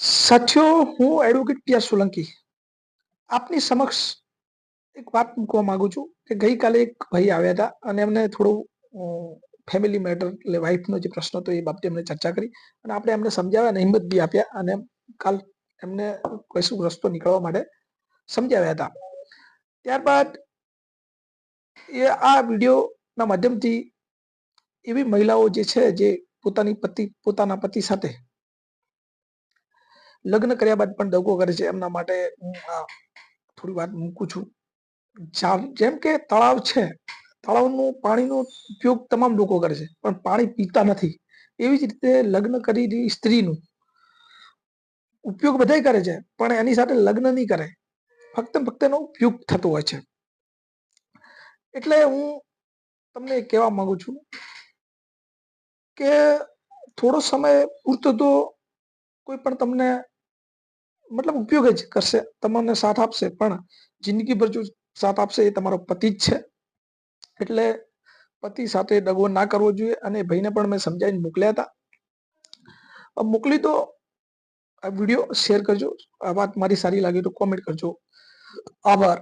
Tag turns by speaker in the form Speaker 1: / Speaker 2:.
Speaker 1: સાથીઓ, હું એડવોકેટ પિયા સોલંકી આપની સમક્ષ એક વાત મૂકવા માંગુ છું કે ગઈકાલે એક ભાઈ આવ્યા હતા અને એમને થોડું ફેમિલી મેટર એટલે વાઈફનો જે પ્રશ્ન હતો એ બાબતે એમને ચર્ચા કરી અને આપણે એમને સમજાવ્યા અને હિંમત બી આપ્યા અને કાલ એમને કશું રસ્તો નીકળવા માટે સમજાવ્યા હતા. ત્યારબાદ એ આ વિડીયોના માધ્યમથી એવી મહિલાઓ જે છે જે પોતાના પતિ સાથે લગ્ન કર્યા બાદ પણ દગો કરે છે એમના માટે હું આ થોડી વાત મૂકું છું. જેમ કે તળાવ છે, તળાવનું પાણીનો ઉપયોગ તમામ લોકો કરે છે પણ પાણી પીતા નથી. એવી જ રીતે લગ્ન કરેલી સ્ત્રીનું ઉપયોગ બધાય કરે છે પણ એની સાથે લગ્ન નહીં કરે, ફક્ત એનો ઉપયોગ થતો હોય છે. એટલે હું તમને કહેવા માંગુ છું કે થોડો સમય પૂરતો તો કોઈ પણ તમને મતલબ ઉપયોગ જ કરશે, તમને સાથ આપશે, પણ જિંદગીભર જો સાથ આપશે એ તમારો પતિ જ છે. એટલે પતિ સાથે દગો ના કરવો જોઈએ અને ભાઈને પણ મેં સમજાવીને મોકલ્યા હતા. મોકલી તો આ વિડીયો શેર કરજો. આ વાત મારી સારી લાગી તો કોમેન્ટ કરજો. આભાર.